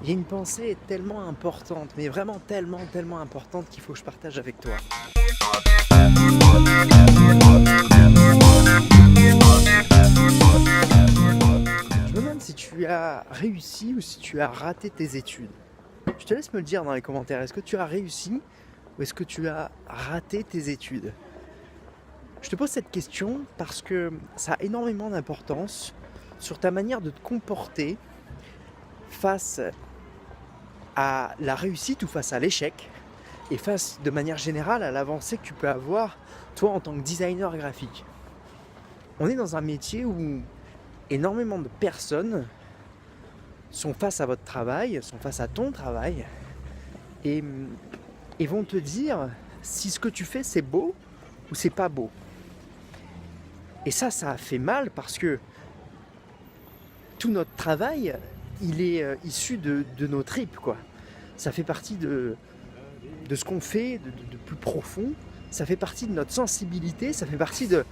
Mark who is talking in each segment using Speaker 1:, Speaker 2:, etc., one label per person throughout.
Speaker 1: Il y a une pensée tellement importante, mais vraiment tellement importante qu'il faut que je partage avec toi. Je me demande si tu as réussi ou si tu as raté tes études. Je te laisse me le dire dans les commentaires. Est-ce que tu as réussi ou est-ce que tu as raté tes études? Je te pose cette question parce que ça a énormément d'importance sur ta manière de te comporter face à la réussite ou face à l'échec et face de manière générale à l'avancée que tu peux avoir toi en tant que designer graphique. On est dans un métier où énormément de personnes sont face à votre travail, sont face à ton travail et vont te dire si ce que tu fais c'est beau ou c'est pas beau. Et ça a fait mal parce que tout notre travail, il est issu de nos tripes, quoi. Ça fait partie de ce qu'on fait de plus profond, ça fait partie de notre sensibilité, ça fait partie de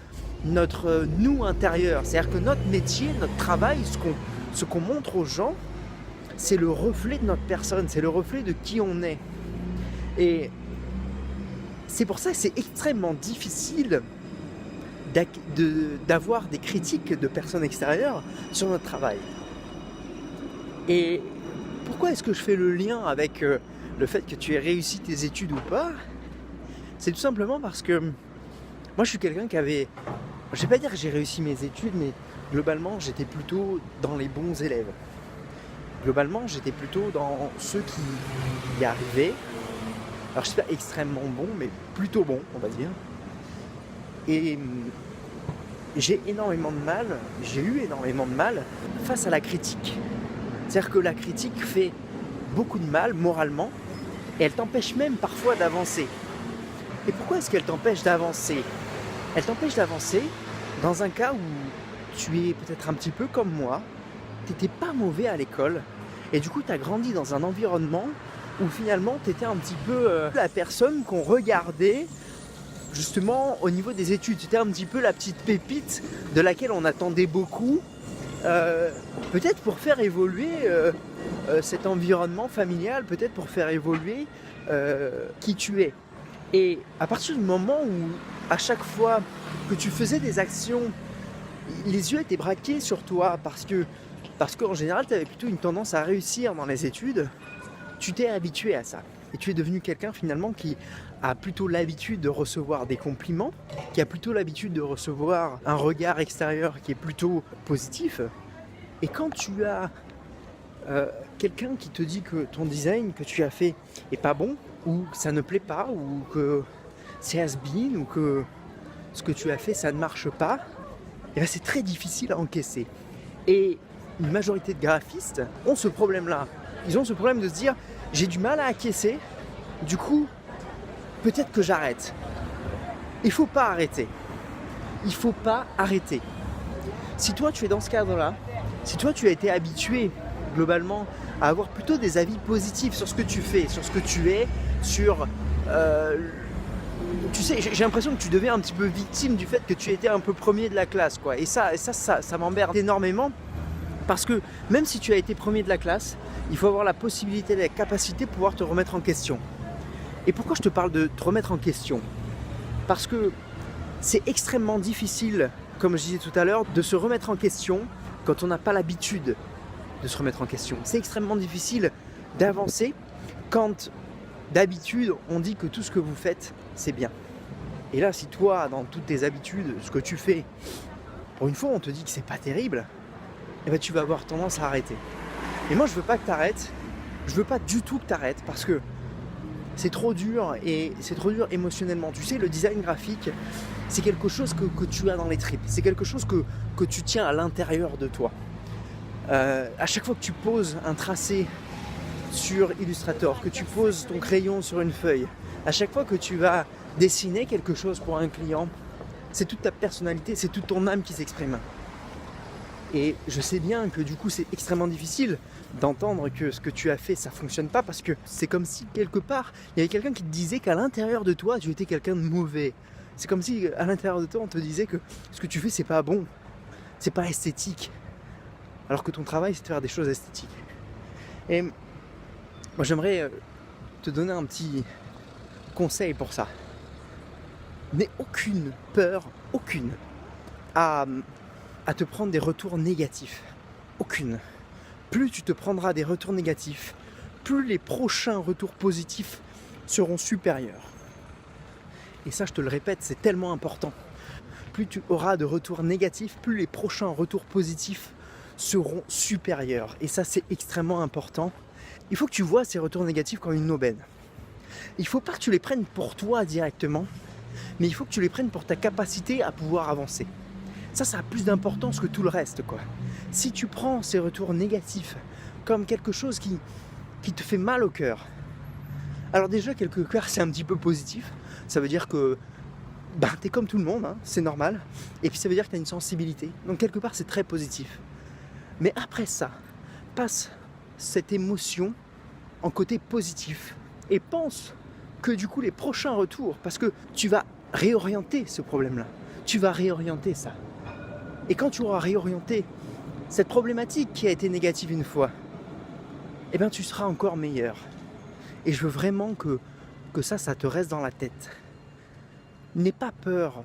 Speaker 1: notre nous intérieur. C'est-à-dire que notre métier, notre travail, ce qu'on montre aux gens, c'est le reflet de notre personne, c'est le reflet de qui on est. Et c'est pour ça que c'est extrêmement difficile d'avoir des critiques de personnes extérieures sur notre travail. Et pourquoi est-ce que je fais le lien avec le fait que tu aies réussi tes études ou pas? C'est tout simplement parce que moi je suis quelqu'un qui avait... Je vais pas dire que j'ai réussi mes études, mais globalement j'étais plutôt dans les bons élèves. Globalement j'étais plutôt dans ceux qui y arrivaient. Alors je suis pas extrêmement bon, mais plutôt bon, on va dire. Et j'ai eu énormément de mal face à la critique. C'est-à-dire que la critique fait beaucoup de mal moralement et elle t'empêche même parfois d'avancer. Et pourquoi est-ce qu'elle t'empêche d'avancer? Elle t'empêche d'avancer dans un cas où tu es peut-être un petit peu comme moi, tu n'étais pas mauvais à l'école et du coup tu as grandi dans un environnement où finalement tu étais un petit peu la personne qu'on regardait justement au niveau des études. C'était un petit peu la petite pépite de laquelle on attendait beaucoup, peut-être pour faire évoluer cet environnement familial, peut-être pour faire évoluer qui tu es. Et à partir du moment où à chaque fois que tu faisais des actions, les yeux étaient braqués sur toi parce qu'en général tu avais plutôt une tendance à réussir dans les études, tu t'es habitué à ça. Et tu es devenu quelqu'un finalement qui a plutôt l'habitude de recevoir des compliments, qui a plutôt l'habitude de recevoir un regard extérieur qui est plutôt positif. Et quand tu as quelqu'un qui te dit que ton design que tu as fait est pas bon, ou que ça ne plaît pas, ou que c'est has-been, ou que ce que tu as fait ça ne marche pas, et bien c'est très difficile à encaisser. Et une majorité de graphistes ont ce problème-là. Ils ont ce problème de se dire j'ai du mal à acquiescer, du coup peut-être que j'arrête. Il faut pas arrêter. Il faut pas arrêter. Si toi tu es dans ce cadre-là, si toi tu as été habitué globalement à avoir plutôt des avis positifs sur ce que tu fais, sur ce que tu es, sur... tu sais, j'ai l'impression que tu deviens un petit peu victime du fait que tu étais un peu premier de la classe, quoi. Et ça m'emmerde énormément. Parce que même si tu as été premier de la classe, il faut avoir la possibilité, la capacité de pouvoir te remettre en question. Et pourquoi je te parle de te remettre en question? Parce que c'est extrêmement difficile, comme je disais tout à l'heure, de se remettre en question quand on n'a pas l'habitude de se remettre en question. C'est extrêmement difficile d'avancer quand d'habitude on dit que tout ce que vous faites c'est bien. Et là si toi dans toutes tes habitudes, ce que tu fais, pour une fois on te dit que c'est pas terrible, et ben tu vas avoir tendance à arrêter. Et moi je veux pas que tu arrêtes, je veux pas du tout que tu arrêtes parce que c'est trop dur et c'est trop dur émotionnellement. Tu sais, le design graphique, c'est quelque chose que tu as dans les tripes, c'est quelque chose que tu tiens à l'intérieur de toi. À chaque fois que tu poses un tracé sur Illustrator, que tu poses ton crayon sur une feuille, à chaque fois que tu vas dessiner quelque chose pour un client, c'est toute ta personnalité, c'est toute ton âme qui s'exprime. Et je sais bien que du coup c'est extrêmement difficile d'entendre que ce que tu as fait ça fonctionne pas parce que c'est comme si quelque part il y avait quelqu'un qui te disait qu'à l'intérieur de toi tu étais quelqu'un de mauvais. C'est comme si à l'intérieur de toi on te disait que ce que tu fais c'est pas bon, c'est pas esthétique. Alors que ton travail c'est de faire des choses esthétiques. Et Moi j'aimerais te donner un petit conseil pour ça. N'aie aucune peur, aucune, à te prendre des retours négatifs. Aucune. Plus tu te prendras des retours négatifs, plus les prochains retours positifs seront supérieurs. Et ça, je te le répète, c'est tellement important. Plus tu auras de retours négatifs, plus les prochains retours positifs seront supérieurs. Et ça, c'est extrêmement important. Il faut que tu vois ces retours négatifs comme une aubaine. Il ne faut pas que tu les prennes pour toi directement, mais il faut que tu les prennes pour ta capacité à pouvoir avancer. Ça a plus d'importance que tout le reste, quoi. Si tu prends ces retours négatifs comme quelque chose qui te fait mal au cœur, alors déjà, quelque part, c'est un petit peu positif. Ça veut dire que t'es comme tout le monde, hein, c'est normal. Et puis ça veut dire que tu as une sensibilité. Donc quelque part, c'est très positif. Mais après ça, passe cette émotion en côté positif. Et pense que du coup, les prochains retours, parce que tu vas réorienter ce problème-là. Tu vas réorienter ça. Et quand tu auras réorienté cette problématique qui a été négative une fois, eh bien tu seras encore meilleur. Et je veux vraiment que ça te reste dans la tête. N'aie pas peur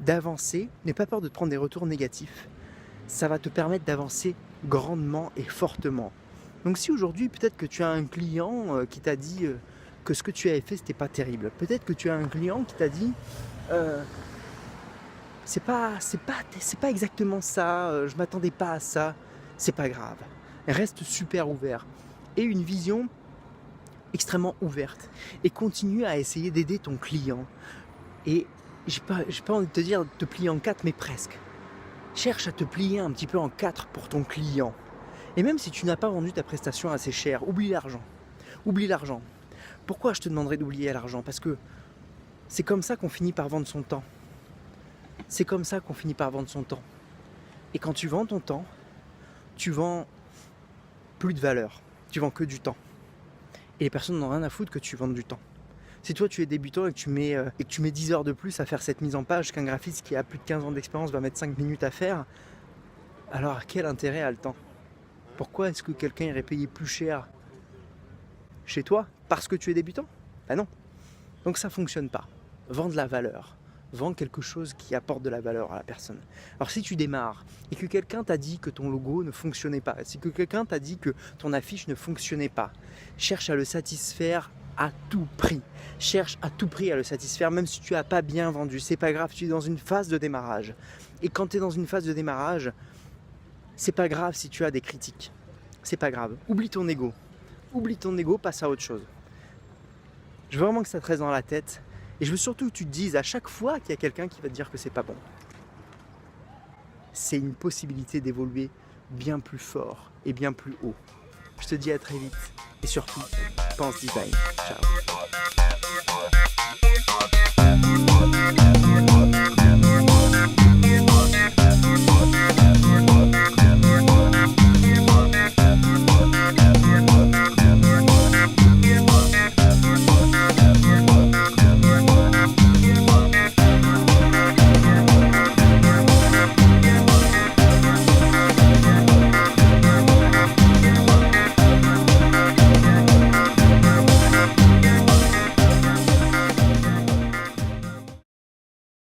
Speaker 1: d'avancer, n'aie pas peur de te prendre des retours négatifs. Ça va te permettre d'avancer grandement et fortement. Donc si aujourd'hui peut-être que tu as un client qui t'a dit que ce que tu avais fait c'était pas terrible. Peut-être que tu as un client qui t'a dit c'est pas exactement ça, je m'attendais pas à ça. C'est pas grave. Reste super ouvert. Et une vision extrêmement ouverte. Et continue à essayer d'aider ton client. Et j'ai pas envie de te dire de te plier en quatre, mais presque. Cherche à te plier un petit peu en quatre pour ton client. Et même si tu n'as pas vendu ta prestation assez chère, oublie l'argent. Oublie l'argent. Pourquoi je te demanderais d'oublier l'argent ? Parce que c'est comme ça qu'on finit par vendre son temps. C'est comme ça qu'on finit par vendre son temps. Et quand tu vends ton temps, tu vends plus de valeur. Tu vends que du temps. Et les personnes n'ont rien à foutre que tu vendes du temps. Si toi tu es débutant et que tu mets 10 heures de plus à faire cette mise en page qu'un graphiste qui a plus de 15 ans d'expérience va mettre 5 minutes à faire, alors quel intérêt a le temps ? Pourquoi est-ce que quelqu'un irait payer plus cher chez toi parce que tu es débutant ? Ben non. Donc ça ne fonctionne pas. Vends de la valeur. Vends quelque chose qui apporte de la valeur à la personne. Alors si tu démarres et que quelqu'un t'a dit que ton logo ne fonctionnait pas, si que quelqu'un t'a dit que ton affiche ne fonctionnait pas, cherche à le satisfaire à tout prix. Cherche à tout prix à le satisfaire, même si tu n'as pas bien vendu. C'est pas grave, tu es dans une phase de démarrage. Et quand tu es dans une phase de démarrage, c'est pas grave si tu as des critiques. C'est pas grave. Oublie ton ego. Oublie ton ego, passe à autre chose. Je veux vraiment que ça te reste dans la tête. Et je veux surtout que tu te dises à chaque fois qu'il y a quelqu'un qui va te dire que c'est pas bon. C'est une possibilité d'évoluer bien plus fort et bien plus haut. Je te dis à très vite. Et surtout, pense design. Ciao.